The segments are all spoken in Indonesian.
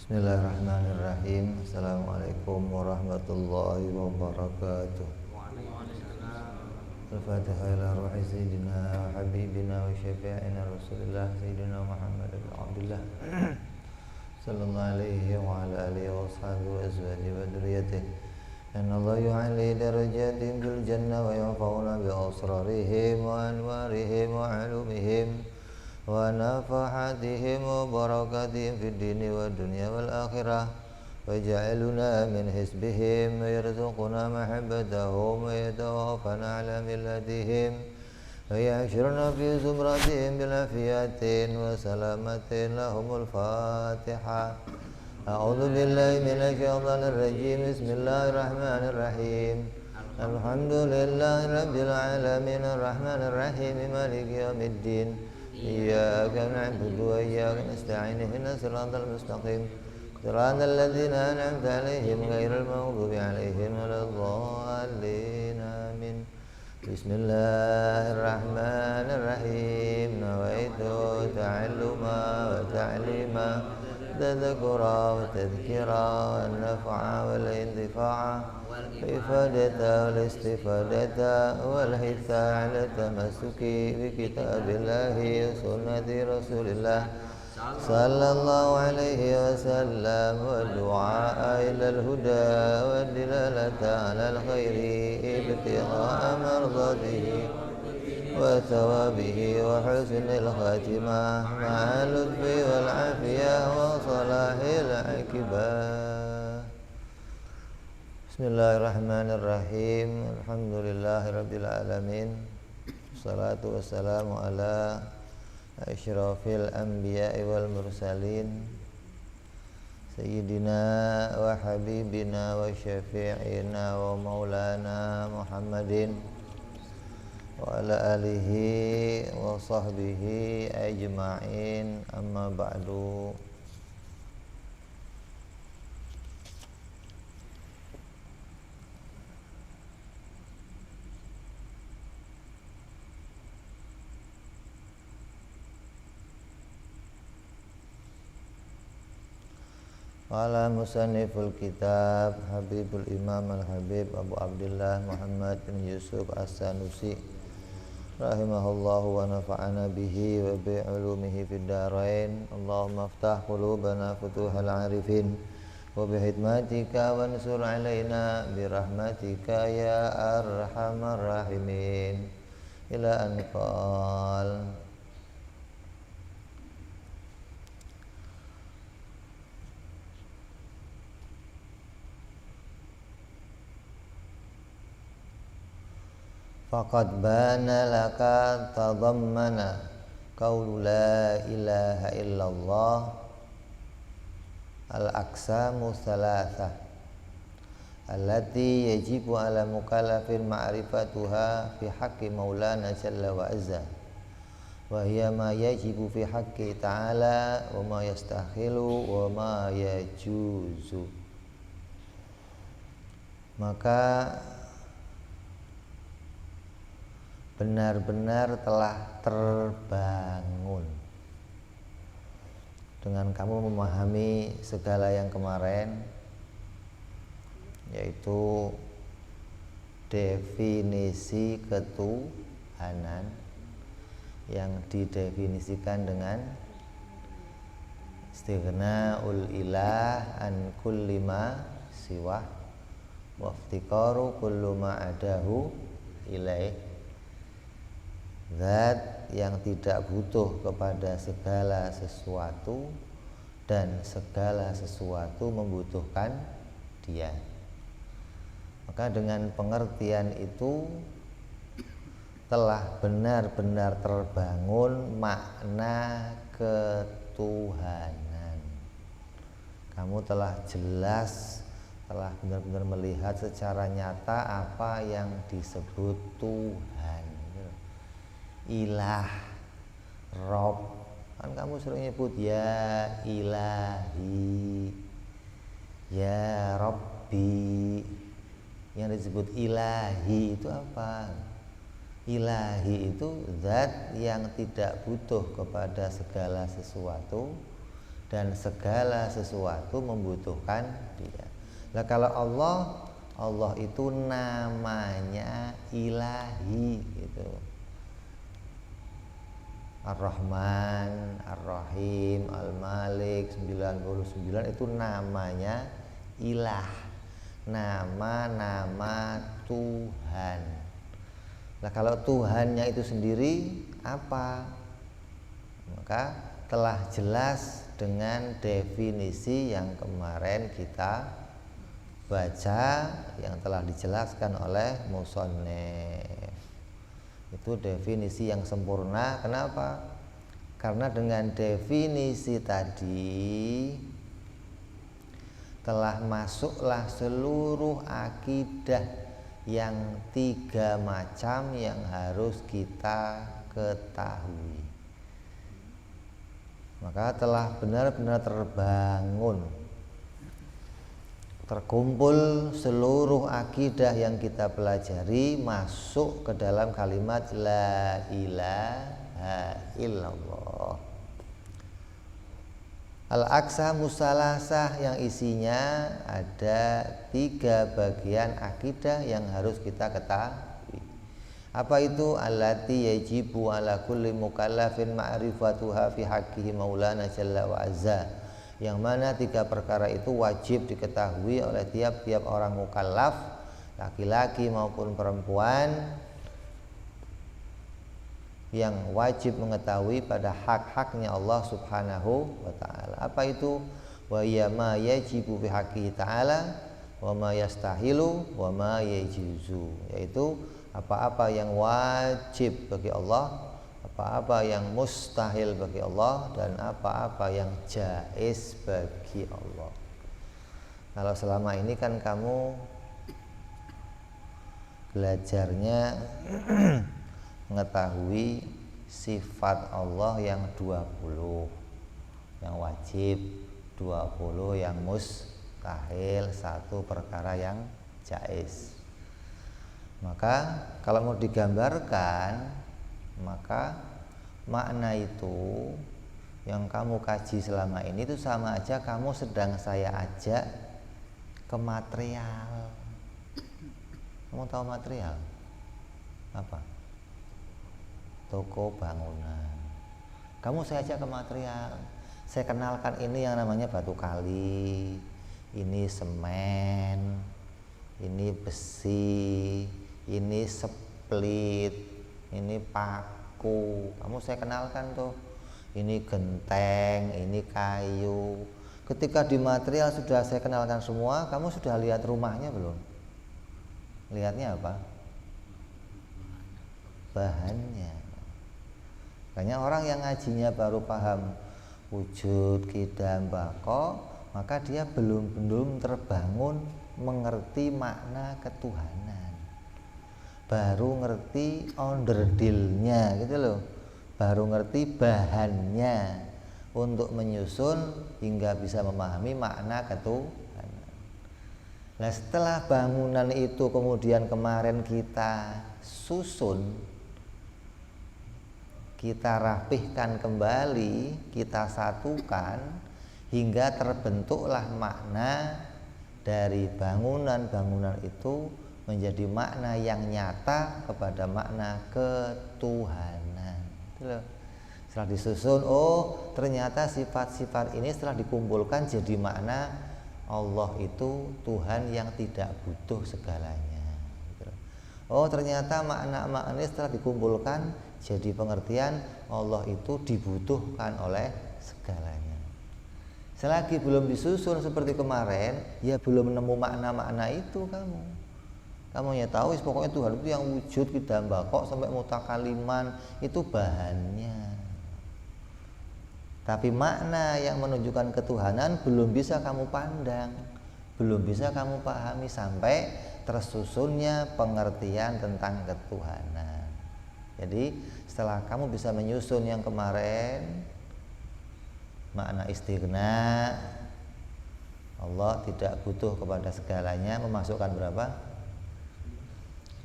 Bismillahirrahmanirrahim. Assalamualaikum warahmatullahi wabarakatuh. Al-Fatihah ila ruhi sayyidina wa habibina wa syafi'ina Rasulillah sayyidina Muhammad bin Abdullah sallallahu alaihi wa ala alihi wa ashabihi wa azwajihi wa dhurriyyatihi. Inna Allah yu'ali darajatihim fil jannah wa yanfa'una bi asrarihim wa anwarihim wa ulumihim wa nafahatihim wa barakatihim fid dini wa dunya wal akhirah wa ja'aluna min hisbihim wa yarzuquna mahabbatahum wa yatawaffana ala millatihim wa yahsyurna fi zumratihim bil afiyatin wa salamatin lahumul fatihah. A'udzu billahi minasy syaithanir rajim. Bismillahirrahmanirrahim. Alhamdulillahi rabbil alamin arrahmanir rahim maliki yaumiddin. Iyyaka na'budu wa iyyaka nasta'in ihdinas siratal mustaqim siratal ladzina an'amta 'alaihim ghairil maghdubi 'alaihim waladdallin. Amin. Bismillahirrahmanirrahim. Nawaitu ta'alluma wa ta'lima tadhakkura wa tadhkira wa naf'a wal intifa'a ifadata wal istifadata wal hitha ala tamassuki bi kitabillahi wa sunnati rasulillah sallallahu alaihi wasallam wa du'a ila al-huda wa dilalata ala al-khairi ibtigha'a mardatihi wa thawabihi wa husnil khatimah ma'a lutfi wal afiyah wa salahil akibah. Bismillahirrahmanirrahim. Alhamdulillahirabbil alamin. Wassalatu wassalamu ala asyrafil anbiya'i wal mursalin sayyidina wa habibina wa syafi'ina wa maulana Muhammadin wa ala alihi wa sahbihi ajma'in. Amma ba'du. Qala musanniful kitab Habibul Imam Al-Habib Abu Abdullah Muhammad bin Yusuf As-Sanusi rahimahullahu wa nafa'ana bihi wa bi ulumihi fid darain. Allahumma aftah qulubana futuhal arifin wa bi hikmatika wansur alaina bi rahmatika ya arhamar rahimin. Ila an qala faqad bana laka tadammana qaulu la ilaha illallah al-aqsamu thalatha allati yajibu ala mukallafin ma'rifatuha fi haqqi maulana jalla wa azza wa hiya ma yajibu fi haqqi ta'ala wa ma yastakhilu wa ma yajuzu. Maka benar-benar telah terbangun dengan kamu memahami segala yang kemarin, yaitu definisi ketuhanan yang didefinisikan dengan istighna'ul ilah an kulli ma siwah wa iftiqaru kullu ma adahu ilaih. Zat yang tidak butuh kepada segala sesuatu dan segala sesuatu membutuhkan dia. Maka dengan pengertian itu telah benar-benar terbangun makna ketuhanan. Kamu telah jelas, telah benar-benar melihat secara nyata apa yang disebut Tuhan. Ilah, Rob, kan kamu sering nyebut ya ilahi, ya Robbi. Yang disebut ilahi itu apa? Ilahi itu zat yang tidak butuh kepada segala sesuatu dan segala sesuatu membutuhkan Dia. Nah, kalau Allah itu namanya ilahi gitu. Ar-Rahman, Ar-Rahim, Al-Malik 99 itu namanya ilah. Nama-nama Tuhan. Nah, kalau Tuhannya itu sendiri apa? Maka telah jelas dengan definisi yang kemarin kita baca, yang telah dijelaskan oleh musannif. Itu definisi yang sempurna. Kenapa? Karena dengan definisi tadi telah masuklah seluruh akidah yang 3 macam yang harus kita ketahui. Maka telah benar-benar terkumpul seluruh akidah yang kita pelajari masuk ke dalam kalimat la ilaha illallah. Al-aqsamus salasah yang isinya ada 3 bagian akidah yang harus kita ketahui. Apa itu? Allati yajibu ala kulli mukallafin ma'rifatuha fi haqqihi maulana jalla wa azza. Yang mana 3 perkara itu wajib diketahui oleh tiap-tiap orang mukallaf, laki-laki maupun perempuan, yang wajib mengetahui pada hak-haknya Allah Subhanahu wa ta'ala. Apa itu? Wa ya ma yajibu fi haqqihi ta'ala wa ma yastahilu wa ma yajuzu, yaitu apa-apa yang wajib bagi Allah, apa-apa yang mustahil bagi Allah, dan apa-apa yang jaiz bagi Allah. Kalau selama ini kan kamu belajarnya mengetahui sifat Allah yang 20 yang wajib, 20 yang mustahil, 1 perkara yang jaiz. Maka kalau mau digambarkan, maka makna itu yang kamu kaji selama ini itu sama aja kamu sedang saya ajak ke material. Kamu tahu material? Apa? Toko bangunan. Kamu saya ajak ke material. Saya kenalkan ini yang namanya batu kali, ini semen, ini besi, ini split, ini paku. Kamu saya kenalkan tuh. Ini genteng, ini kayu. Ketika di material sudah saya kenalkan semua, kamu sudah lihat rumahnya belum? Lihatnya apa? Bahannya. Banyak orang yang ngajinya baru paham wujud, qidam, baqa, maka dia belum terbangun mengerti makna ketuhanan. Baru ngerti onderdilnya gitu loh. Baru ngerti bahannya untuk menyusun hingga bisa memahami makna ketuhanan. Nah, setelah bangunan itu kemudian kemarin kita susun, kita rapihkan kembali, kita satukan hingga terbentuklah makna dari bangunan-bangunan itu menjadi makna yang nyata kepada makna ketuhanan. Itu loh. Setelah disusun, oh ternyata sifat-sifat ini setelah dikumpulkan jadi makna Allah itu Tuhan yang tidak butuh segalanya. Oh ternyata makna-makna ini setelah dikumpulkan jadi pengertian Allah itu dibutuhkan oleh segalanya. Selagi belum disusun seperti kemarin, ya belum nemu makna-makna itu kamu. Kamu ya tahu pokoknya Tuhan itu yang wujud, qidam, baqa sampai mutakaliman itu bahannya. Tapi makna yang menunjukkan ketuhanan belum bisa kamu pandang, belum bisa kamu pahami sampai tersusunnya pengertian tentang ketuhanan. Jadi setelah kamu bisa menyusun yang kemarin, makna istighna, Allah tidak butuh kepada segalanya, memasukkan berapa?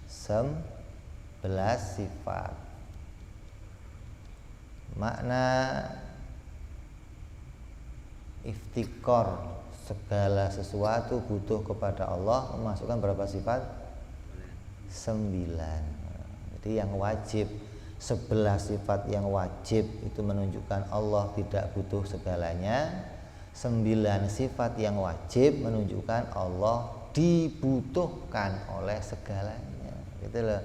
11 sifat. Makna Iftikor, segala sesuatu butuh kepada Allah, memasukkan berapa sifat? 9. Jadi yang wajib 11 sifat yang wajib itu menunjukkan Allah tidak butuh segalanya. 9 sifat yang wajib menunjukkan Allah dibutuhkan oleh segalanya. Gitu loh.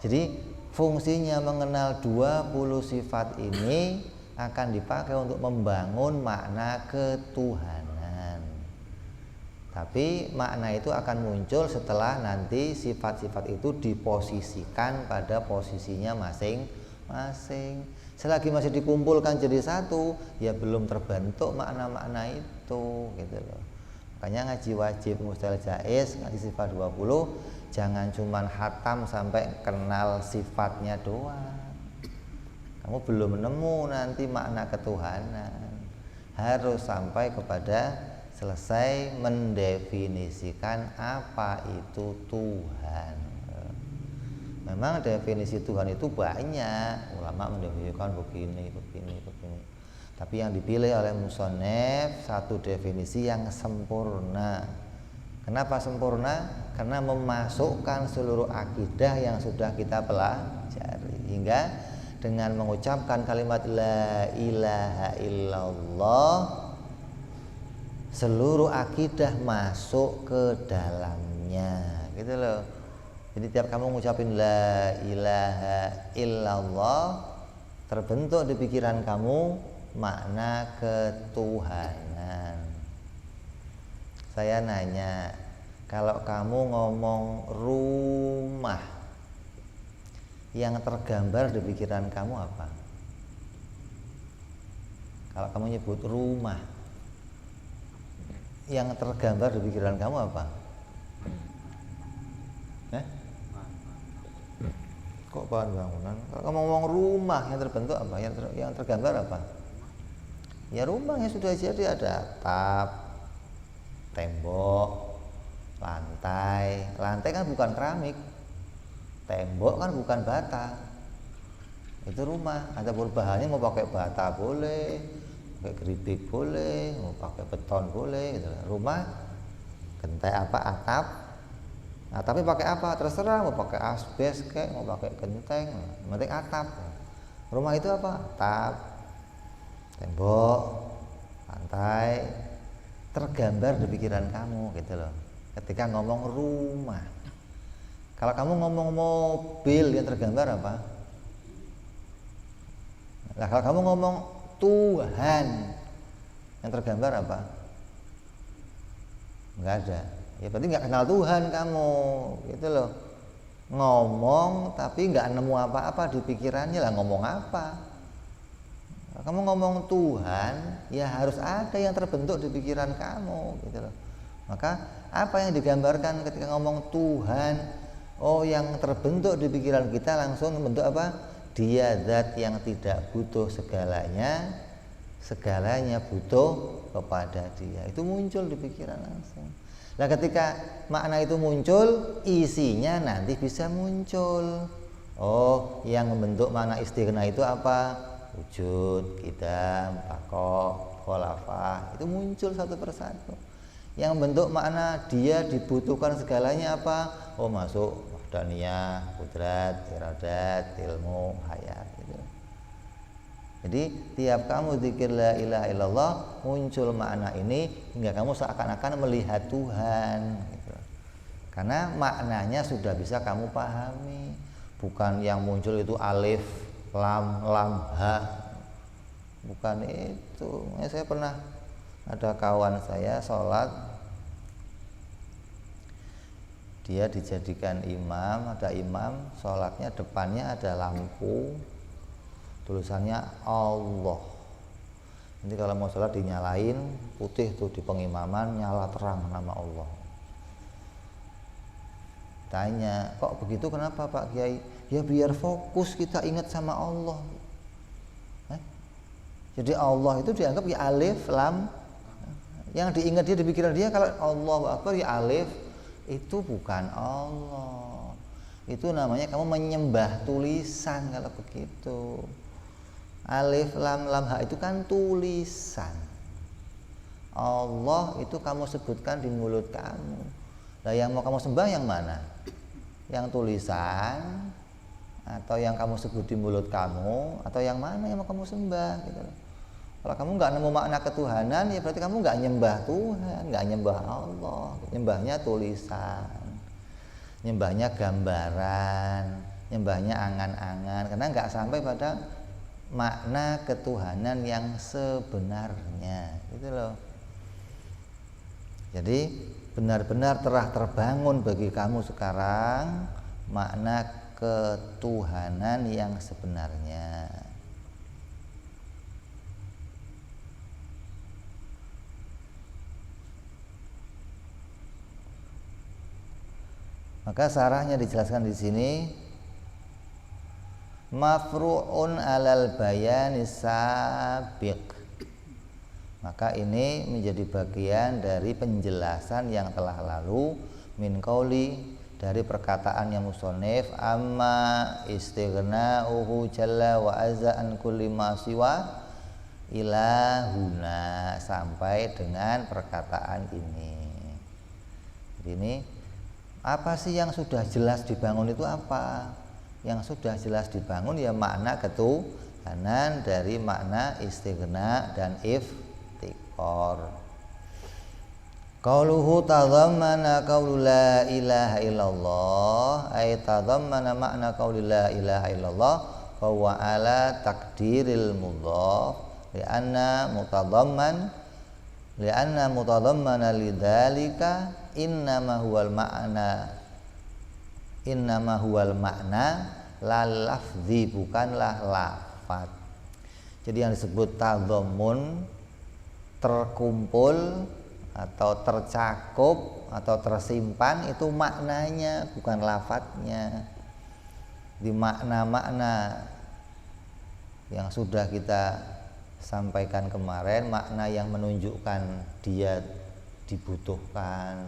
Jadi fungsinya mengenal 20 sifat ini akan dipakai untuk membangun makna ketuhanan. Tapi makna itu akan muncul setelah nanti sifat-sifat itu diposisikan pada posisinya masing-masing. Selagi masih dikumpulkan jadi satu, ya belum terbentuk makna-makna itu, gitu loh. Makanya ngaji wajib mustahil jaiz, ngaji sifat 20, jangan cuman hatam sampai kenal sifatnya doang. Kamu belum nemu nanti makna ketuhanan. Harus sampai kepada selesai mendefinisikan apa itu Tuhan. Memang definisi Tuhan itu banyak, ulama mendefinisikan begini. Tapi yang dipilih oleh musannif satu definisi yang sempurna. Kenapa sempurna? Karena memasukkan seluruh akidah yang sudah kita pelajari. Hingga dengan mengucapkan kalimat la ilaha illallah, seluruh akidah masuk ke dalamnya, gitu loh. Jadi tiap kamu ngucapin la ilaha illallah, terbentuk di pikiran kamu makna ketuhanan. Saya nanya, kalau kamu ngomong rumah, yang tergambar di pikiran kamu apa? Kalau kamu nyebut rumah, yang tergambar di pikiran kamu apa? Kok bahan bangunan? Kalau kamu ngomong rumah, yang terbentuk apa? Yang tergambar apa? Ya rumah yang sudah jadi, ada atap, tembok, lantai. Lantai kan bukan keramik, tembok kan bukan bata. Itu rumah. Ada bahannya, mau pakai bata boleh, pakai geribik boleh, mau pakai beton boleh, gitu. Rumah gentai apa, atap. Nah, tapi pakai apa? Terserah, mau pakai asbes kayak, mau pakai genteng, yang penting atap. Rumah itu apa? Atap, tembok, lantai, tergambar di pikiran kamu, gitu loh. Ketika ngomong rumah. Kalau kamu ngomong mobil, yang tergambar apa? Nah, kalau kamu ngomong Tuhan, yang tergambar apa? Enggak ada. Ya berarti nggak kenal Tuhan kamu, gitu loh. Ngomong tapi nggak nemu apa-apa di pikirannya, lah ngomong apa? Kamu ngomong Tuhan, ya harus ada yang terbentuk di pikiran kamu, gitu loh. Maka apa yang digambarkan ketika ngomong Tuhan? Oh, yang terbentuk di pikiran kita langsung membentuk apa? Dia zat yang tidak butuh segalanya, segalanya butuh kepada Dia. Itu muncul di pikiran langsung. Nah, ketika makna itu muncul, isinya nanti bisa muncul. Oh, yang membentuk makna istighna itu apa? Wujud, qidam, baqo, khalafah. Itu muncul satu persatu. Yang membentuk makna dia dibutuhkan segalanya apa? Oh, masuk wahdaniyah, qudrat, iradat, ilmu, hayat, gitu. Jadi tiap kamu zikir la ilaha illallah, muncul makna ini hingga kamu seakan-akan melihat Tuhan, gitu. Karena maknanya sudah bisa kamu pahami. Bukan yang muncul itu alif, lam, ha. Bukan itu. Saya pernah ada kawan saya sholat, dia dijadikan imam, ada imam, sholatnya depannya ada lampu, tulisannya Allah. Nanti kalau mau sholat dinyalain, putih tuh di pengimaman, nyala terang nama Allah. Tanya, kok begitu, kenapa Pak Kiai? Ya biar fokus kita ingat sama Allah. Jadi Allah itu dianggap ya alif, lam. Yang diingat dia, di pikiran dia, kalau Allahu Akbar ya alif, itu bukan Allah. Itu namanya kamu menyembah tulisan kalau begitu. Alif, lam, ha itu kan tulisan. Allah itu kamu sebutkan di mulut kamu. Nah, yang mau kamu sembah yang mana? Yang tulisan atau yang kamu sebut di mulut kamu, atau yang mana yang mau kamu sembah gitu loh. Kalau kamu nggak nemu makna ketuhanan, ya berarti kamu nggak nyembah Tuhan, nggak nyembah Allah. Nyembahnya tulisan, nyembahnya gambaran, nyembahnya angan-angan, karena nggak sampai pada makna ketuhanan yang sebenarnya gitu loh. Jadi benar-benar telah terbangun bagi kamu sekarang makna ketuhanan yang sebenarnya. Maka sarahnya dijelaskan di sini, mafru'un alal bayani sabiq. Maka ini menjadi bagian dari penjelasan yang telah lalu, min qauli, dari perkataannya musonif, amma istighna'uhu jalla wa azza an kulli ma siwa ilahuna, sampai dengan perkataan ini. Jadi ini apa sih yang sudah jelas dibangun itu apa? Yang sudah jelas dibangun ya makna ketuhanan dari makna istighna dan iftiqar. Qauluhu tadhammana qaulu la ilaha illallah, ay tadhammana makna qauli la ilaha illallah fa huwa ala taqdiril mudhaf li'anna mutadhammana lidzalika innama huwal makna la lafzi, bukanlah lafaz. Jadi yang disebut tadhammun, terkumpul atau tercakup atau tersimpan, itu maknanya, bukan lafadznya. Di makna-makna yang sudah kita sampaikan kemarin, makna yang menunjukkan dia dibutuhkan,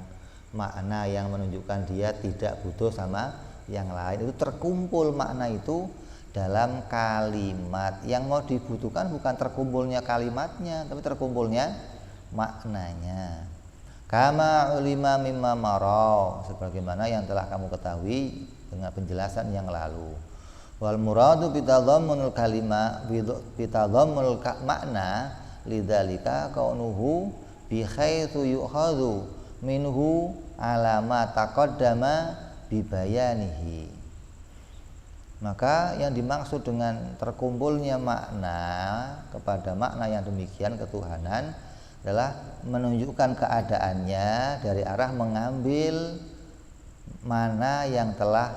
makna yang menunjukkan dia tidak butuh sama yang lain, itu terkumpul makna itu dalam kalimat. Yang mau dibutuhkan bukan terkumpulnya kalimatnya, tapi terkumpulnya maknanya. Kama ulima mimma marau, sebagaimana yang telah kamu ketahui dengan penjelasan yang lalu. Wal muradu bitadhammunul kalima bitadhammunul makna lidzalika kaunuhu bi haitsu yu'khadhu minhu alama taqaddama bibayanihi. Maka yang dimaksud dengan terkumpulnya makna kepada makna yang demikian ketuhanan adalah menunjukkan keadaannya dari arah mengambil mana yang telah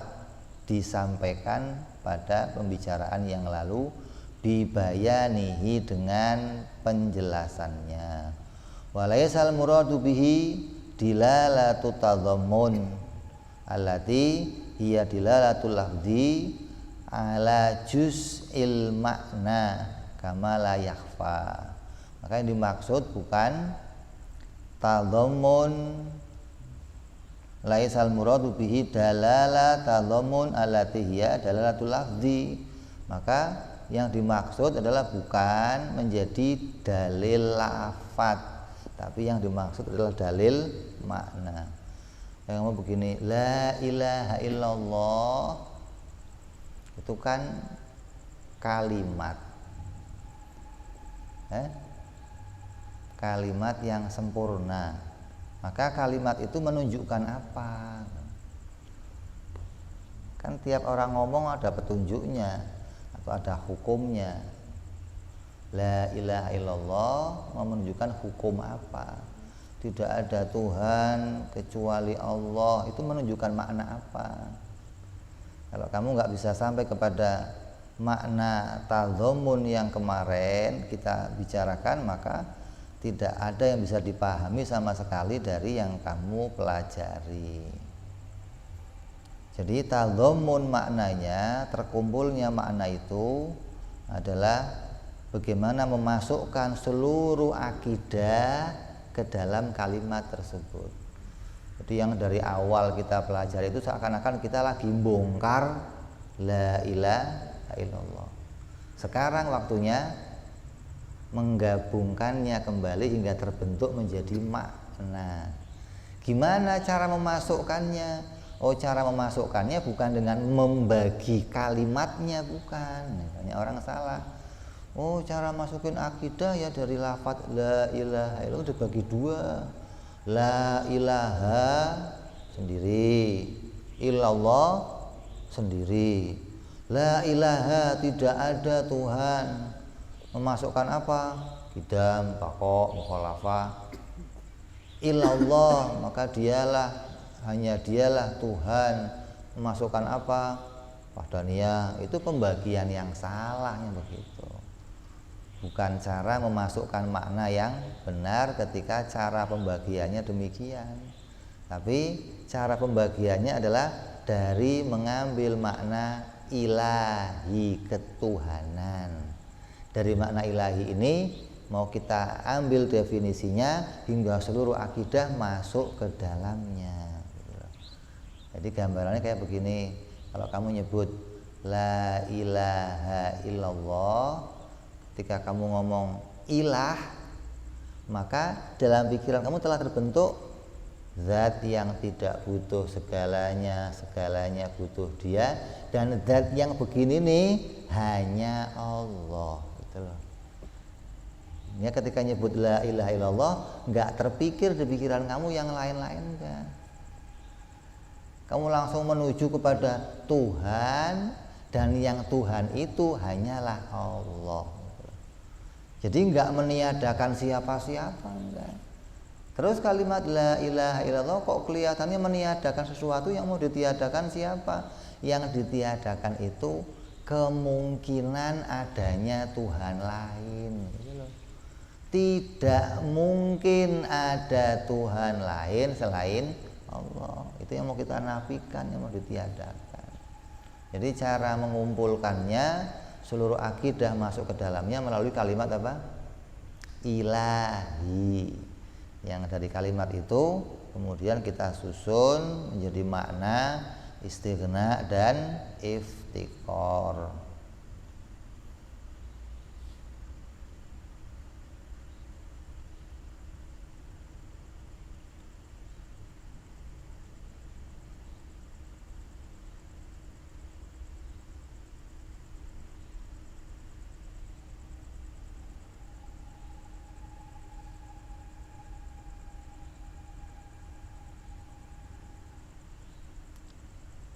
disampaikan pada pembicaraan yang lalu, bibayanihi, dengan penjelasannya. Walaysal muradu bihi dilalatu tadhammun allati hiya dilalatul lafzi ala juz'il makna kama la yakhfa. Maka yang dimaksud bukan tadhammun, laisal muradu bihi dalala tadhammun allati hiya dalalatul lafzi. Maka yang dimaksud adalah bukan menjadi dalil lafaz, tapi yang dimaksud adalah dalil makna. Yang mau begini, la ilaha illallah itu kan kalimat, kalimat yang sempurna. Maka kalimat itu menunjukkan apa? Kan tiap orang ngomong ada petunjuknya atau ada hukumnya. La ilaha illallah menunjukkan hukum apa? Tidak ada Tuhan kecuali Allah, itu menunjukkan makna apa? Kalau kamu nggak bisa sampai kepada makna tadhammun yang kemarin kita bicarakan, maka tidak ada yang bisa dipahami sama sekali dari yang kamu pelajari. Jadi tadhammun maknanya, terkumpulnya makna itu adalah bagaimana memasukkan seluruh akidah ke dalam kalimat tersebut. Jadi yang dari awal kita pelajari itu seakan-akan kita lagi bongkar la ilaha illallah. Sekarang waktunya menggabungkannya kembali hingga terbentuk menjadi makna. Gimana cara memasukkannya? Oh, cara memasukkannya bukan dengan membagi kalimatnya, bukan. Banyak orang salah. Oh, cara masukin akidah ya dari lafadz la ilaha illallah dibagi dua. La ilaha sendiri, illallah sendiri. La ilaha tidak ada Tuhan. Memasukkan apa? Qidam, baqo, mukhalafah. Illallah, maka dialah, hanya dialah Tuhan. Memasukkan apa? Wahdaniyah. Itu pembagian yang salahnya begitu. Bukan cara memasukkan makna yang benar ketika cara pembagiannya demikian. Tapi cara pembagiannya adalah dari mengambil makna ilahi, ketuhanan. Dari makna ilahi ini mau kita ambil definisinya hingga seluruh akidah masuk ke dalamnya. Jadi gambarannya kayak begini. Kalau kamu nyebut la ilaha illallah, ketika kamu ngomong ilah, maka dalam pikiran kamu telah terbentuk zat yang tidak butuh segalanya, segalanya butuh dia, dan zat yang begini nih hanya Allah, gitu loh. Ya, ketika nyebut la ilaha illallah, nggak terpikir di pikiran kamu yang lain-lain, enggak. Kamu langsung menuju kepada Tuhan, dan yang Tuhan itu hanyalah Allah. Jadi enggak meniadakan siapa-siapa, enggak. Terus kalimat la ilaha illallah kok kelihatannya meniadakan sesuatu yang mau ditiadakan siapa? Yang ditiadakan itu kemungkinan adanya Tuhan lain. Tidak mungkin ada Tuhan lain selain Allah. Itu yang mau kita nafikan, yang mau ditiadakan. Jadi cara mengumpulkannya, seluruh akidah masuk ke dalamnya melalui kalimat apa? Ilahi. Yang dari kalimat itu kemudian kita susun menjadi makna istighna dan iftikor.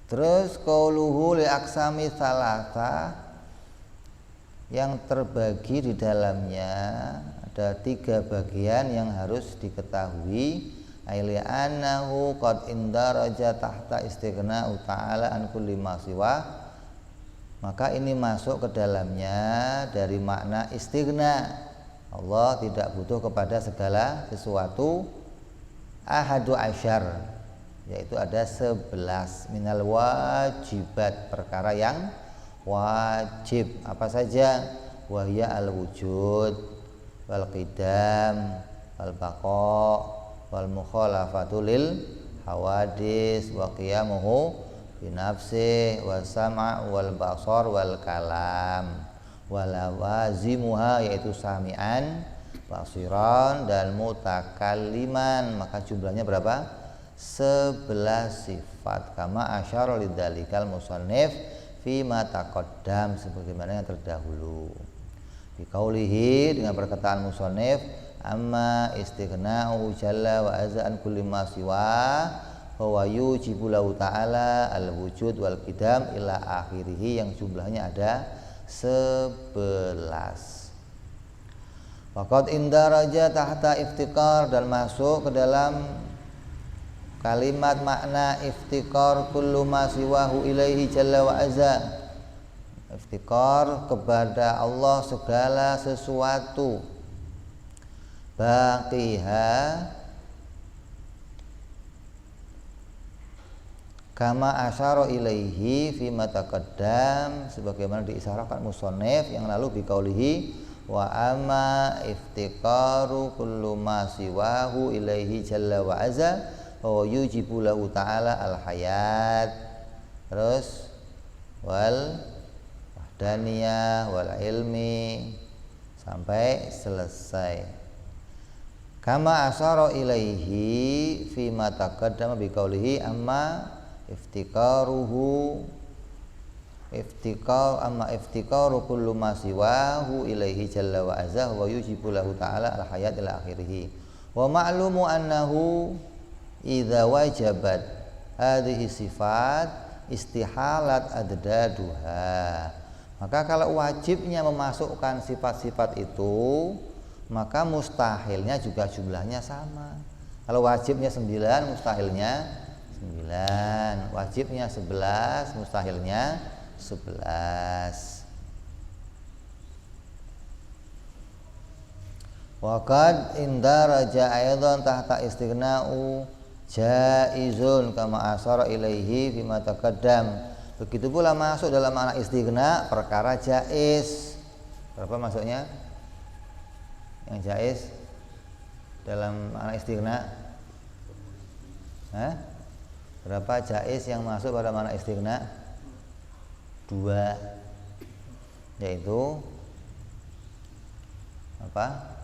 Terus qauluhu li aksami salasa, yang terbagi di dalamnya ada 3 bagian yang harus diketahui. Aili annahu qad indaraja tahta istighna ta'ala an kulli ma siwa, maka ini masuk ke dalamnya dari makna istighna. Allah tidak butuh kepada segala sesuatu. Ahadu asyar, yaitu ada 11 minal wajibat, perkara yang wajib. Apa saja? Wahya al wujud wal qidam wal baqa wal mukhalafatu lil hawadis wa qiyamuhu bi nafsi wa sam'a wal basar wal kalam wal lawazimuha, yaitu sami'an, basiran, dan mutakalliman. Maka jumlahnya berapa? 11 sifat, kama asyara lidzalikal musannif fi ma taqaddam, sebagaimana yang terdahulu. Bi qaulihi, dengan perkataan musannif, amma istighna'u jalla wa azza an kulli ma siwa huwa yujibu lahu ta'ala al wujud wal qidam ila akhirih, yang jumlahnya ada 11. Waqad indaraja tahta iftikar, dan masuk ke dalam kalimat makna iftikar kullu ma siwahu ilaihi jalla wa azza. Iftikar kepada Allah segala sesuatu. Baqiha kama asyara ilaihi fi ma taqaddam, sebagaimana diisyaratkan musannif yang lalu, biqaulihi wa amma iftikaru kullu ma siwahu ilaihi jalla wa azza wa yujibu lahu ta'ala al hayat. Terus wal wahdaniyah wal ilmi, sampai selesai. Kama asyara ilaihi fi ma taqaddama bi qoulihi amma iftikaru kullu ma siwahu ilaihi jalla wa azza wa yujibu lahu ta'ala al hayat ila akhirih. Wa ma'lumu annahu idza wajabat hadhihi sifat istihalat addaduha. Maka kalau wajibnya memasukkan sifat-sifat itu, maka mustahilnya juga jumlahnya sama. Kalau wajibnya 9, mustahilnya 9. Wajibnya 11, mustahilnya 11. Waqad indaraja aidan tahta istighna'u jaizun kama asyara ilaihi bima taqaddam. Begitu pula masuk dalam makna istighna perkara jaiz. Berapa masuknya? Yang jaiz dalam makna istighna? Berapa jaiz yang masuk pada makna istighna? 2, yaitu apa?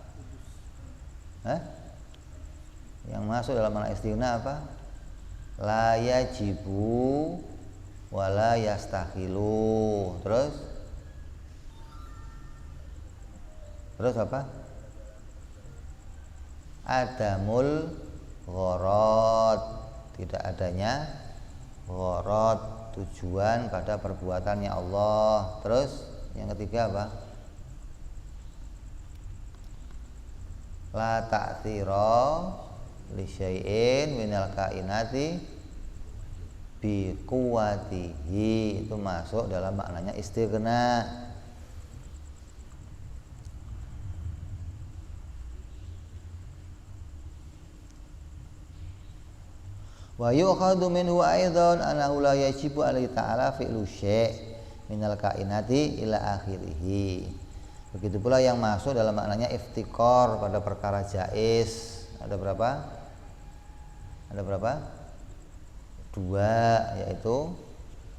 Yang masuk dalam makna istighna apa? La yajibu wala yastakhilu. Terus apa? Adamul gharad, tidak adanya gharad, tujuan pada perbuatannya Allah. Terus yang ketiga apa? La ta'thira li syai'in minal kainati bi quwwatihi, itu masuk dalam maknanya istighna. Wa yu'khadhu minhu aidan annahu la yajibu alaihi ta'ala fi'lu syai' minal kainati ila akhirih. Begitu pula yang masuk dalam maknanya iftikar pada perkara jaiz. Ada berapa? 2, yaitu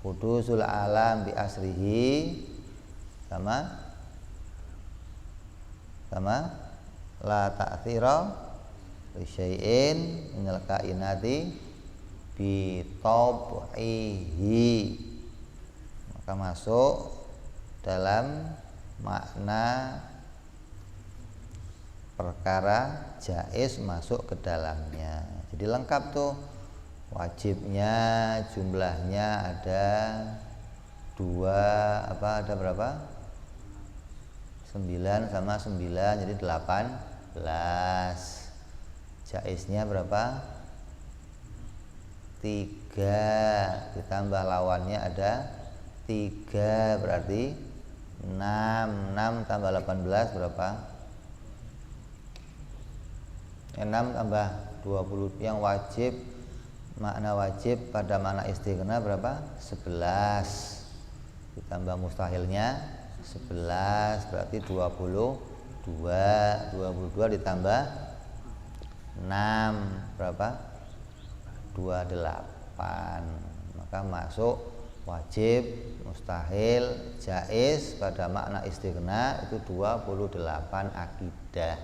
hudusul alam bi asrihi sama la ta'thira li syai'in minal kainati bi tab'ihi. Maka masuk dalam makna perkara jaiz masuk ke dalamnya. Jadi lengkap tuh, wajibnya jumlahnya ada 2, ada berapa? 9 sama 9 jadi 18. Jaiznya berapa? 3 ditambah lawannya ada 3, berarti 6 tambah 18 berapa? 6 tambah 20. Yang wajib, makna wajib pada makna istighna berapa? 11 ditambah mustahilnya 11 berarti 22 ditambah 6 berapa? 28. Maka masuk wajib, mustahil, jaiz pada makna istighna itu 28 akidah.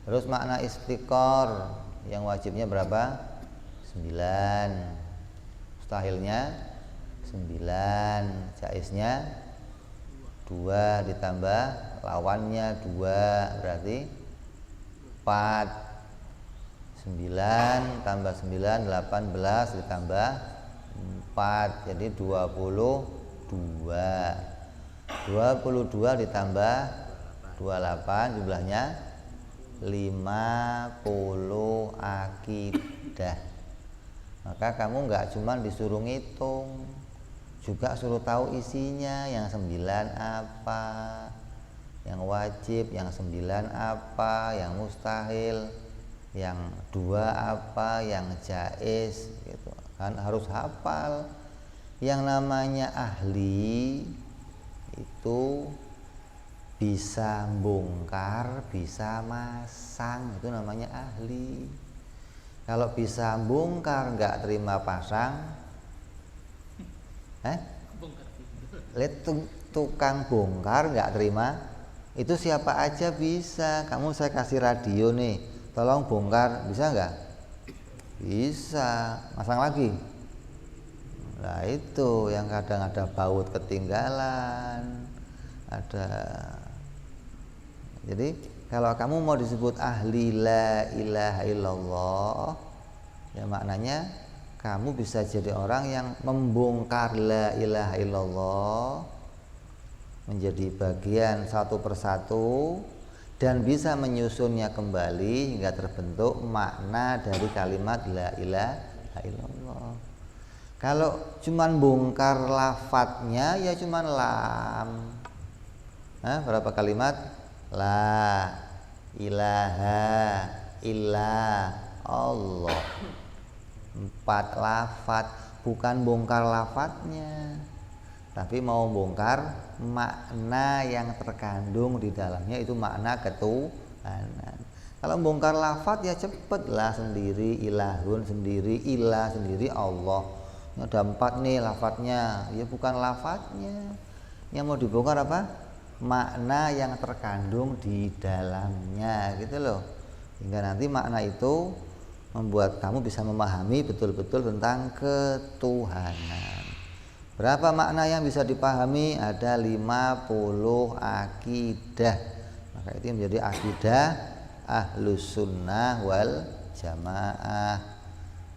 Terus makna istiqor yang wajibnya berapa? 9, mustahilnya 9, jaiznya 2 ditambah lawannya 2 berarti 4. 9 tambah 9 18 ditambah 4 jadi 22 ditambah 28 jumlahnya 50 akidah. Maka kamu nggak cuma disuruh ngitung, juga suruh tahu isinya. Yang 9 apa, yang wajib, yang 9 apa, yang mustahil, yang 2 apa, yang jaiz gitu kan, harus hafal. Yang namanya ahli itu bisa bongkar, bisa masang, itu namanya ahli. Kalau bisa bongkar nggak terima pasang, lihat tukang bongkar nggak terima Itu siapa aja bisa. Kamu saya kasih radio nih, tolong bongkar, bisa nggak? Bisa. Masang lagi. Nah itu yang kadang ada baut ketinggalan, ada. Jadi kalau kamu mau disebut ahli la ilaha illallah, ya maknanya kamu bisa jadi orang yang membongkar la ilaha illallah menjadi bagian satu persatu dan bisa menyusunnya kembali hingga terbentuk makna dari kalimat la ilaha illallah. Kalau cuman bongkar lafadznya ya cuman lam. Nah, berapa kalimat? La ilaha illa Allah. 4 lafadz, bukan bongkar lafadznya, tapi mau bongkar makna yang terkandung di dalamnya, itu makna ketuhanan. Kalau bongkar lafadz ya cepet lah sendiri, ilahun sendiri, ilah sendiri, Allah. Ada 4 nih lafadznya, ya bukan lafadznya. Yang mau dibongkar apa? Makna yang terkandung di dalamnya, gitu loh. Hingga nanti makna itu membuat kamu bisa memahami betul-betul tentang ketuhanan. Berapa makna yang bisa dipahami? Ada 50 akidah. Maka itu menjadi akidah Ahlus Sunnah wal Jamaah.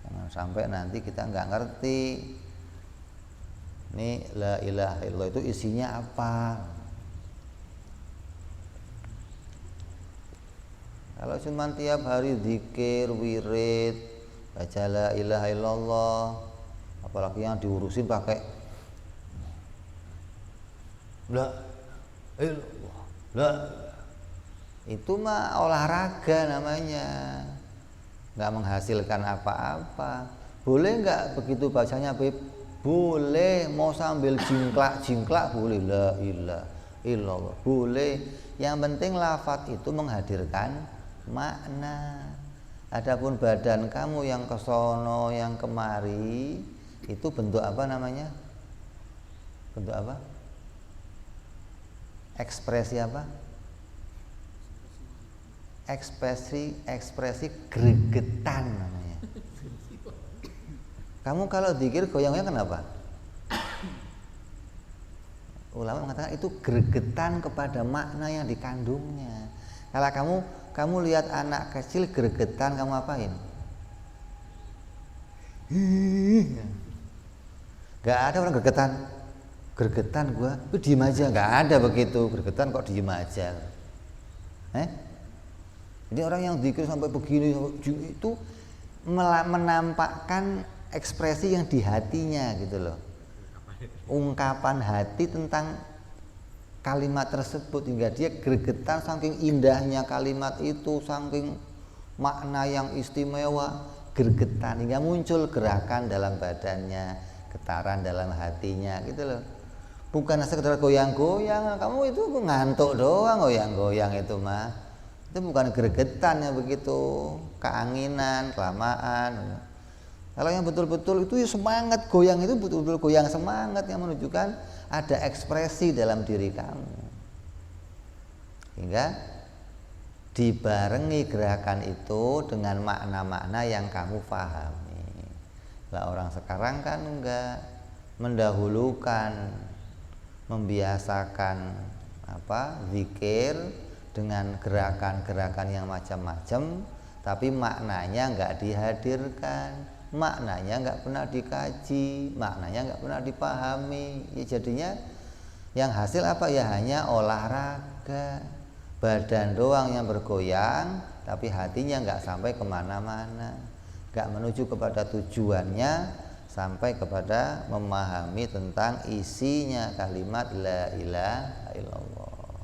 Jangan sampai nanti kita nggak ngerti ini la ilaha illallah itu isinya apa. Kalau cuma tiap hari zikir, wirid, baca la ilaha illallah, apalagi yang diurusin pakai la ilallah, la, itu mah olahraga namanya, nggak menghasilkan apa-apa. Boleh nggak begitu bacanya, Beb? Boleh, mau sambil jingklak boleh, la ilaha illallah boleh. Yang penting lafadz itu menghadirkan makna. Adapun badan kamu yang kesono yang kemari itu bentuk apa namanya? Bentuk apa? Ekspresi apa? Ekspresi gregetan namanya. Kamu kalau zikir goyangnya kenapa? Ulama mengatakan itu gregetan kepada makna yang dikandungnya. Kalau kamu lihat anak kecil gregetan, kamu apain? Gak ada orang gregetan gua, itu diem aja, gak ada begitu. Gregetan kok diem aja. Jadi orang yang zikir sampai begini itu menampakkan ekspresi yang di hatinya, gitu loh. Ungkapan hati tentang kalimat tersebut hingga dia gregetan saking indahnya kalimat itu, saking makna yang istimewa, gregetan hingga muncul gerakan dalam badannya, getaran dalam hatinya, gitu loh. Bukan sekedar goyang-goyang, kamu itu ngantuk doang goyang-goyang itu mah. Itu bukan gregetan yang begitu, keanginan, kelamaan. Kalau yang betul-betul itu ya semangat goyang, itu betul-betul goyang semangat yang menunjukkan ada ekspresi dalam diri kamu. Hingga dibarengi gerakan itu dengan makna-makna yang kamu pahami. Lah orang sekarang kan enggak, mendahulukan, membiasakan zikir dengan gerakan-gerakan yang macam-macam, tapi maknanya enggak dihadirkan. Maknanya nggak pernah dikaji, maknanya nggak pernah dipahami. Ya jadinya yang hasil apa ya, hanya olahraga, badan doang yang bergoyang, tapi hatinya nggak sampai kemana-mana, nggak menuju kepada tujuannya, sampai kepada memahami tentang isinya kalimat la ilaha illallah.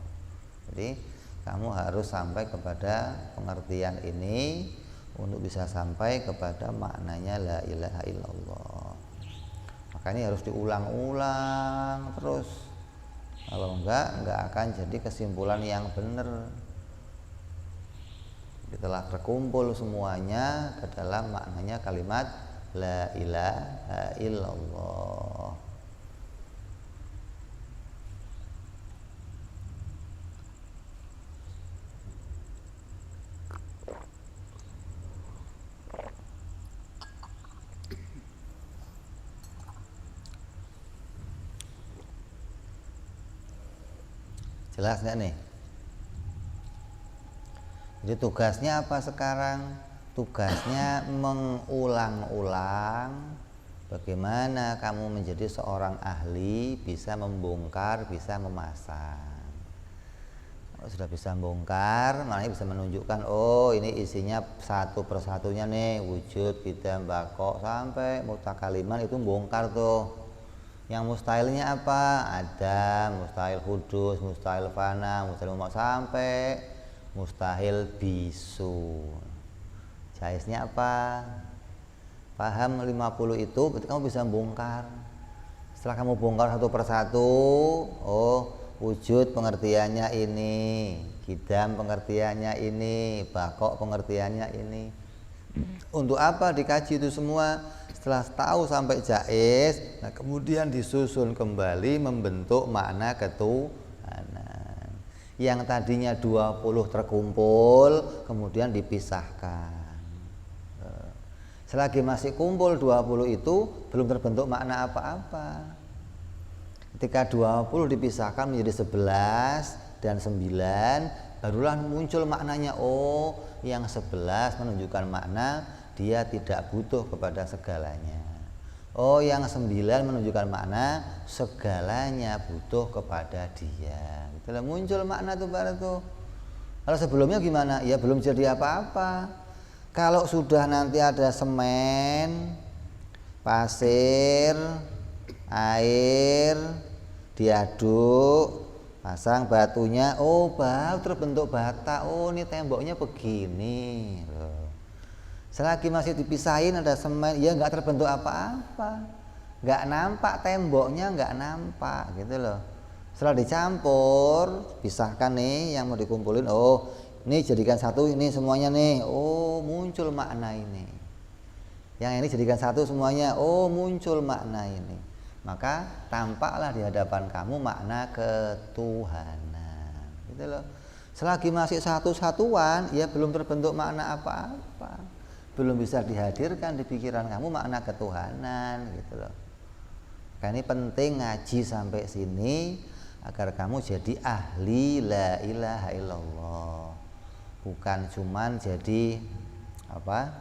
Jadi kamu harus sampai kepada pengertian ini untuk bisa sampai kepada maknanya la ilaha illallah. Makanya harus diulang-ulang terus. Kalau enggak akan jadi kesimpulan yang benar. Setelah terkumpul semuanya ke dalam maknanya kalimat la ilaha illallah. Jelas nggak nih? Jadi tugasnya apa sekarang? Tugasnya mengulang-ulang bagaimana kamu menjadi seorang ahli, bisa membongkar, bisa memasang. Kalau sudah bisa membongkar, maknanya bisa menunjukkan, oh ini isinya satu persatunya nih, wujud, qidam, baqo, sampai mutakaliman itu bongkar tuh. Yang mustahilnya apa? Ada mustahil hudus, mustahil fana, mustahil umat, sampai mustahil bisu. Jaiznya apa? Paham 50 itu berarti kamu bisa bongkar. Setelah kamu bongkar satu persatu, oh wujud pengertiannya ini, qidam pengertiannya ini, baqo pengertiannya ini. Untuk apa dikaji itu semua? Setelah tahu sampai jaiz, nah kemudian disusun kembali membentuk makna ketuhanan. Yang tadinya 20 terkumpul, kemudian dipisahkan. Selagi masih kumpul 20 itu belum terbentuk makna apa-apa. Ketika 20 dipisahkan menjadi 11 dan 9, barulah muncul maknanya. Oh, yang 11 menunjukkan makna dia tidak butuh kepada segalanya. Oh, yang 9 menunjukkan makna segalanya butuh kepada dia. Itulah muncul makna tuh baru tuh. Kalau sebelumnya gimana? Ya belum jadi apa-apa. Kalau sudah nanti ada semen, pasir, air, diaduk, pasang batunya, oh baru terbentuk bata. Oh ini temboknya begini. Selagi masih dipisahin ada semen, ya nggak terbentuk apa-apa, nggak nampak temboknya, nggak nampak gitu loh. Setelah dicampur, pisahkan nih yang mau dikumpulin. Oh ini jadikan satu, ini semuanya nih. Oh muncul makna ini. Yang ini jadikan satu semuanya. Oh muncul makna ini. Maka tampaklah di hadapan kamu makna ketuhanan. Gitu loh. Selagi masih satu-satuan, ya belum terbentuk makna apa-apa. Belum bisa dihadirkan di pikiran kamu makna ketuhanan. Gitu loh. Karena ini penting ngaji sampai sini agar kamu jadi ahli la ilaha illallah. Bukan cuman jadi apa?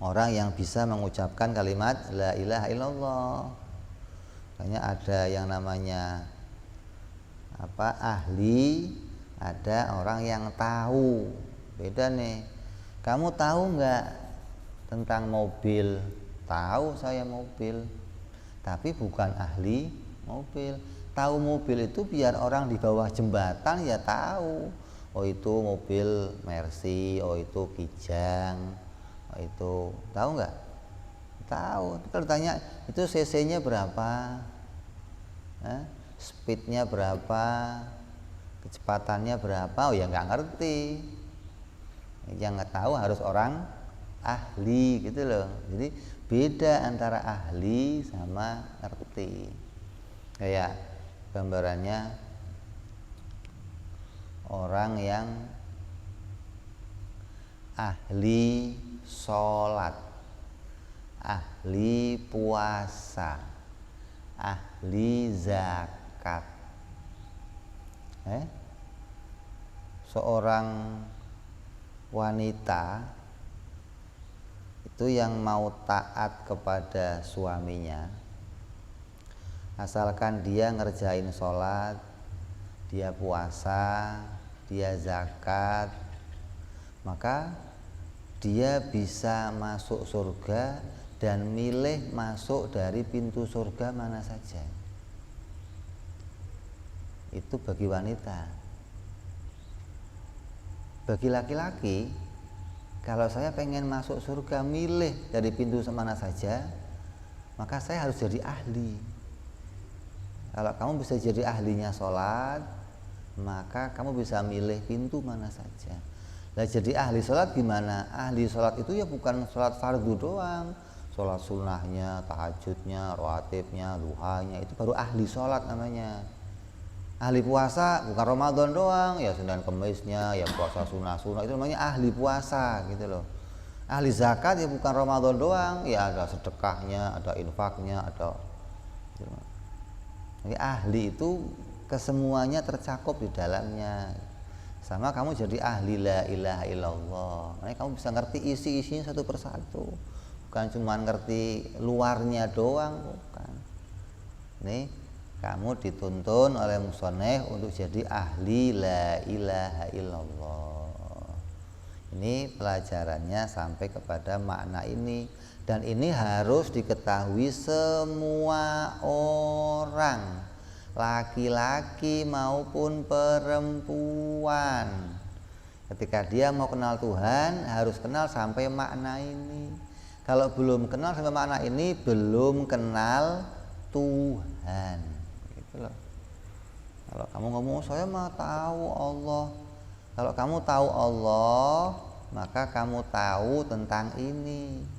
Orang yang bisa mengucapkan kalimat la ilaha illallah. Makanya ada yang namanya apa? Ahli, ada orang yang tahu. Beda nih. Kamu tahu nggak tentang mobil? Tahu saya mobil. Tapi bukan ahli mobil. Tahu mobil itu biar orang di bawah jembatan ya tahu. Oh itu mobil Mercy, oh itu Kijang, oh itu tahu nggak? Tahu. Kalau tanya itu cc-nya berapa, speednya berapa, kecepatannya berapa, oh ya nggak ngerti. Yang nggak tahu harus orang ahli gitu loh. Jadi beda antara ahli sama ngerti. Kayak gambarannya orang yang ahli sholat, ahli puasa, ahli zakat. Seorang wanita itu yang mau taat kepada suaminya, asalkan dia ngerjain sholat, dia puasa, dia zakat, maka dia bisa masuk surga dan milih masuk dari pintu surga mana saja. Itu bagi wanita. Bagi laki-laki, kalau saya pengen masuk surga milih dari pintu mana saja, maka saya harus jadi ahli. Kalau kamu bisa jadi ahlinya sholat, maka kamu bisa milih pintu mana saja. Nah jadi ahli sholat gimana? Ahli sholat itu ya bukan sholat fardu doang, sholat sunnahnya, tahajudnya, rawatibnya, duhanya, itu baru ahli sholat namanya. Ahli puasa bukan Ramadan doang, ya Senin Kemisnya, ya puasa sunnah-sunnah, itu namanya ahli puasa gitu loh. Ahli zakat ya bukan Ramadan doang, ya ada sedekahnya, ada infaknya, ada. Jadi ahli itu kesemuanya tercakup di dalamnya. Sama kamu jadi ahli la ilaha illallah. Makanya kamu bisa ngerti isi-isinya satu persatu. Bukan cuma ngerti luarnya doang, bukan. Nih, kamu dituntun oleh musoneh untuk jadi ahli la ilaha illallah. Ini pelajarannya sampai kepada makna ini. Dan ini harus diketahui semua orang, laki-laki maupun perempuan. Ketika dia mau kenal Tuhan harus kenal sampai makna ini. Kalau belum kenal sampai makna ini, belum kenal Tuhan, gitu loh. Kalau kamu ngomong saya mah tahu Allah, kalau kamu tahu Allah maka kamu tahu tentang ini.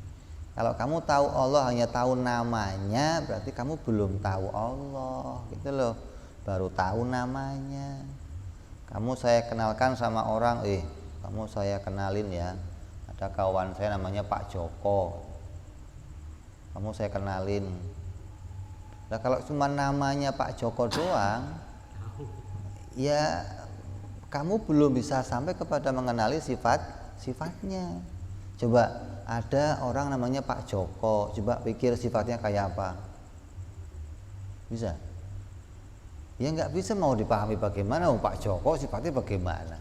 Kalau kamu tahu Allah hanya tahu namanya, berarti kamu belum tahu Allah, gitu loh. Baru tahu namanya. Kamu saya kenalkan sama orang, kamu saya kenalin ya. Ada kawan saya namanya Pak Joko. Kamu saya kenalin. Nah, kalau cuma namanya Pak Joko doang, ya kamu belum bisa sampai kepada mengenali sifatnya. Coba ada orang namanya Pak Joko, coba pikir sifatnya kayak apa? Bisa? Ya nggak bisa, mau dipahami bagaimana? Pak Joko sifatnya bagaimana?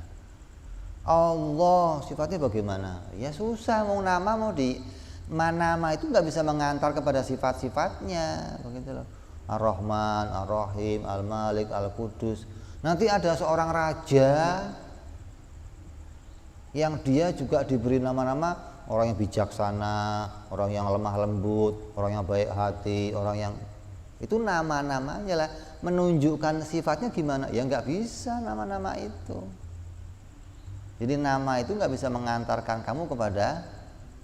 Allah sifatnya bagaimana? Ya susah, mau nama mau di nama itu nggak bisa mengantar kepada sifat-sifatnya, begitu loh. Ar-Rahman, Ar-Rahim, Al-Malik, Al-Qudus. Nanti ada seorang raja yang dia juga diberi nama-nama orang yang bijaksana, orang yang lemah lembut, orang yang baik hati, orang yang itu nama-namanya lah, menunjukkan sifatnya gimana? Ya nggak bisa nama-nama itu. Jadi nama itu nggak bisa mengantarkan kamu kepada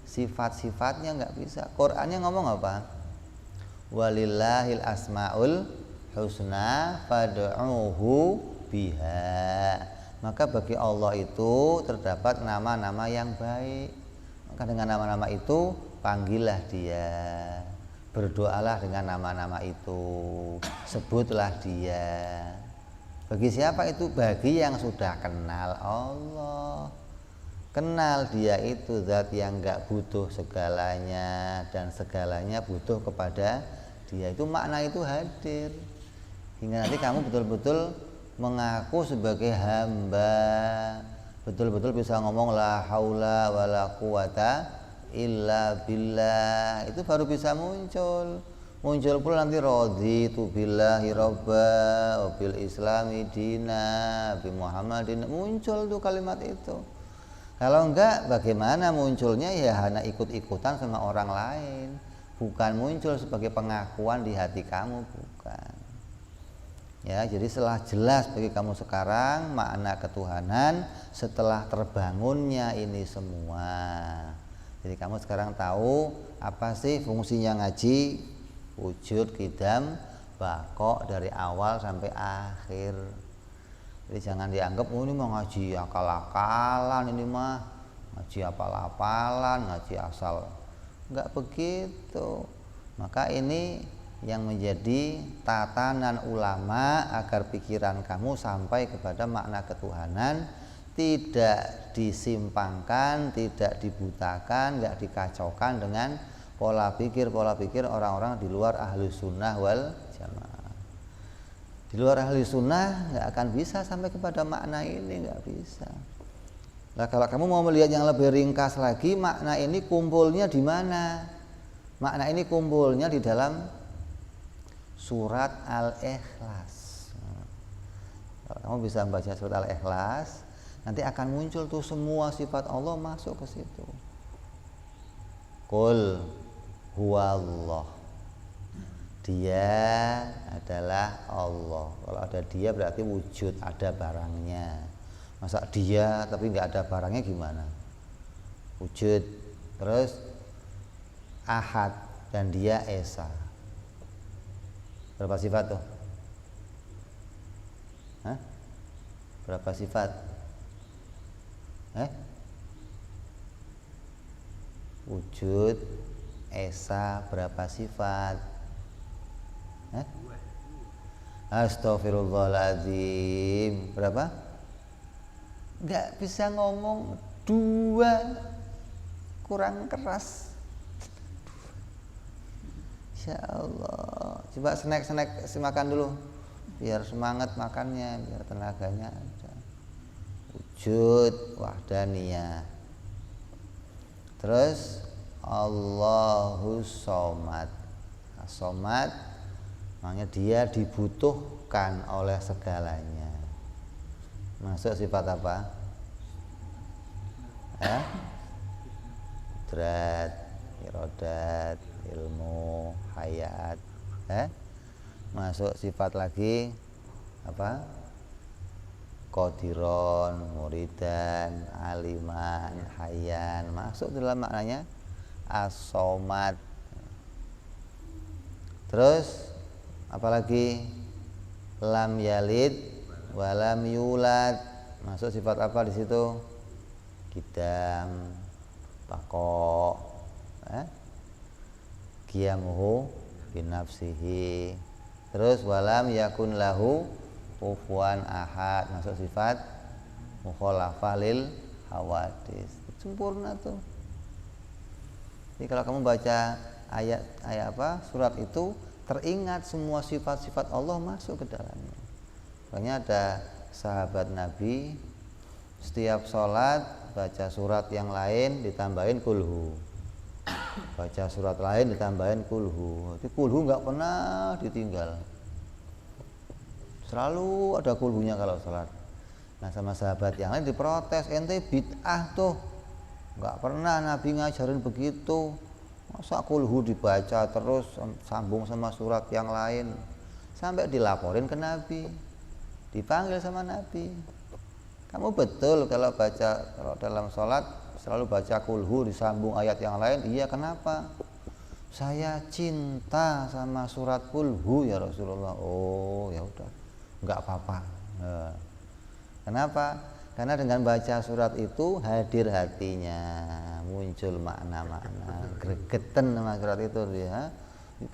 sifat-sifatnya, nggak bisa. Qurannya ngomong apa? Walillahil asmaul husna fad'uhu biha. Maka bagi Allah itu terdapat nama-nama yang baik. Maka dengan nama-nama itu panggillah dia, berdoalah dengan nama-nama itu, sebutlah dia. Bagi siapa itu? Bagi yang sudah kenal Allah. Kenal dia itu zat yang enggak butuh segalanya dan segalanya butuh kepada dia. Itu makna itu hadir. Hingga nanti kamu betul-betul mengaku sebagai hamba, betul-betul bisa ngomong la haula wala quwata illa billah. Itu baru bisa muncul pula nanti raditu billahi robba wa bil islami dina bi muhammadin, muncul tuh kalimat itu. Kalau enggak, bagaimana munculnya? Ya hanya ikut-ikutan sama orang lain, bukan muncul sebagai pengakuan di hati kamu, bukan. Ya, jadi setelah jelas bagi kamu sekarang makna ketuhanan setelah terbangunnya ini semua. Jadi kamu sekarang tahu apa sih fungsinya ngaji, wujud, qidam, baqo dari awal sampai akhir. Jadi jangan dianggap ini mau ngaji akal-akalan, ini mah ngaji apal-apalan, ngaji asal. Enggak begitu. Maka ini yang menjadi tatanan ulama agar pikiran kamu sampai kepada makna ketuhanan, tidak disimpangkan, tidak dibutakan, enggak dikacaukan dengan pola pikir orang-orang di luar ahlus sunnah wal jamaah. Di luar ahli sunnah nggak akan bisa sampai kepada makna ini, nggak bisa. Nah, kalau kamu mau melihat yang lebih ringkas lagi, makna ini kumpulnya di mana? Makna ini kumpulnya di dalam surat Al-Ikhlas. Kalau kamu bisa membaca surat Al-Ikhlas, nanti akan muncul tuh semua sifat Allah masuk ke situ. Qul huwallah. Dia adalah Allah. Kalau ada dia berarti wujud, ada barangnya. Masa dia tapi nggak ada barangnya gimana? Wujud. Terus Ahad dan dia Esa. Berapa sifat tuh? Hah? Berapa sifat? Wujud, Esa, berapa sifat? Astaghfirullahaladzim. Berapa? Nggak bisa ngomong 2, kurang keras. Insya Allah. Coba snack makan dulu, biar semangat makannya, biar tenaganya ada. Wujud wahdaniyah. Terus Allahu Somad. Somad maknanya dia dibutuhkan oleh segalanya. Masuk sifat apa? Qudrat, irodat, ilmu, hayat. Masuk sifat lagi apa? Qadiron, muridan, aliman, hayyan. Masuk dalam maknanya as-somad. Terus apalagi? Lam yalid walam yulad. Masuk sifat apa di situ? Qidam, baqo, qiyamuhu binafsihi. Terus walam yakun lahu kufuwan ahad. Masuk sifat mukhalafah lil hawadis. Sempurna tuh. Jadi kalau kamu baca ayat apa? Surat itu teringat semua sifat-sifat Allah masuk ke dalamnya. Makanya ada sahabat Nabi setiap sholat baca surat yang lain ditambahin kulhu, baca surat lain ditambahin kulhu. Jadi kulhu nggak pernah ditinggal, selalu ada kulhunya kalau sholat. Nah sama sahabat yang lain diprotes, ente bid'ah tuh, nggak pernah Nabi ngajarin begitu, masa kulhu dibaca terus sambung sama surat yang lain. Sampai dilaporin ke Nabi, dipanggil sama Nabi, kamu betul kalau dalam sholat selalu baca kulhu disambung ayat yang lain? Iya, kenapa? Saya cinta sama surat kulhu ya Rasulullah. Oh ya udah, nggak apa-apa. Kenapa? Karena dengan baca surat itu hadir hatinya, muncul makna-makna, gregeten sama surat itu dia.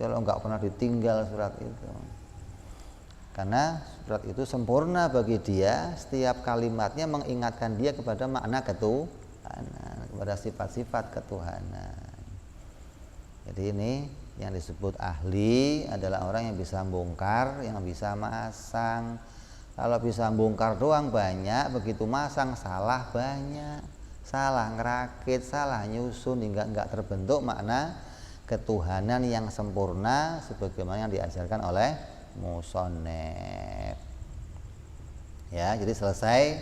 Kalau nggak pernah ditinggal surat itu, karena surat itu sempurna bagi dia, setiap kalimatnya mengingatkan dia kepada makna ketuhanan, kepada sifat-sifat ketuhanan. Jadi ini yang disebut ahli adalah orang yang bisa bongkar, yang bisa masang. Kalau bisa bongkar doang banyak, begitu masang salah banyak, salah ngerakit, salah nyusun hingga enggak terbentuk makna ketuhanan yang sempurna sebagaimana yang diajarkan oleh musonef. Ya, jadi selesai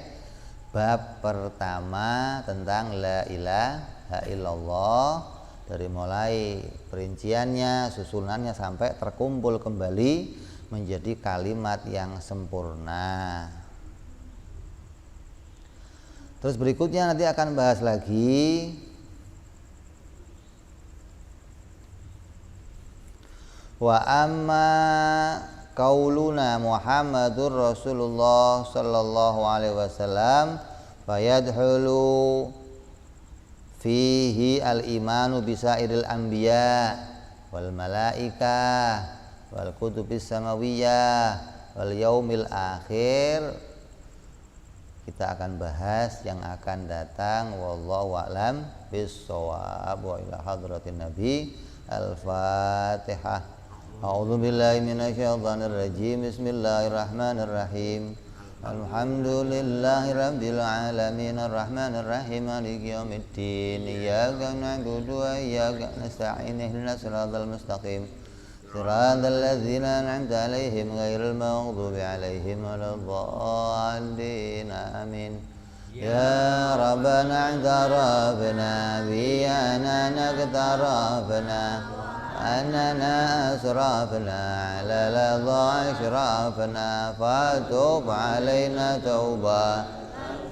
bab pertama tentang la ilaha illallah, dari mulai perinciannya, susunannya sampai terkumpul kembali menjadi kalimat yang sempurna. Terus berikutnya nanti akan bahas lagi wa amma qauluna Muhammadur Rasulullah sallallahu alaihi wasallam fayadhulu fihi al-imanu bisairil anbiya wal malaikah wal kutubis samawiyah wal yaumil akhir. Kita akan bahas yang akan datang. Wallahu a'lam bis-shawab. Wa ila hadratin nabi. Al-Fatihah. A'udzu billahi minasyaitonir rajim. Bismillahirrahmanirrahim. Alhamdulillahi rabbil alamin arrahmanir rahim maliki yaumiddin. Iyyaka na'budu wa iyyaka nasta'in ihdinas siratal mustaqim. Siratal ladzina an'amta 'alaihim ghairil maghdubi 'alaihim waladdallin. Amin. Ya Rabbana i'tarafna bi anana i'tarafna أننا أسرافنا على لظى إشرافنا فتوب علينا توبة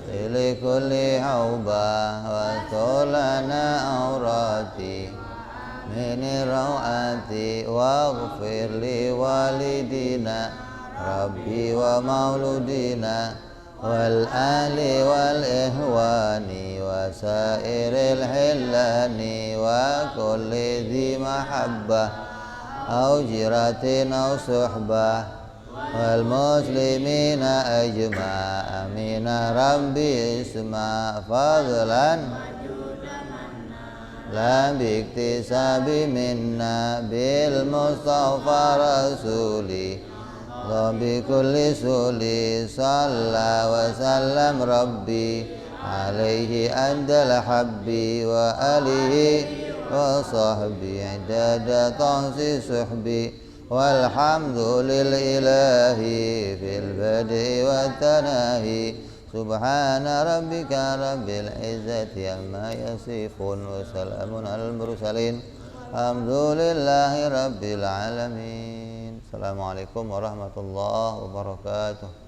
لكل حوبة وتولنا أوراتي من روعاتي واغفر لوالدينا ربي ومولودينا والآل والإخوان وسائر الحلان وكل ذي محبة أو جيرة أو صحبة والمسلمين أجمع آمين ربي اسمع فضلا لا باكتساب منا بالمصطفى رسولي وبكل سولي صلى وسلم ربي عليه أنت الحبي وآله وصحبي عدد طهس صحبي والحمد للإله في البدء والتناهي سبحان ربك رب العزة عما يصفون وسلام على المرسلين الحمد لله رب العالمين. Assalamualaikum warahmatullahi wabarakatuh.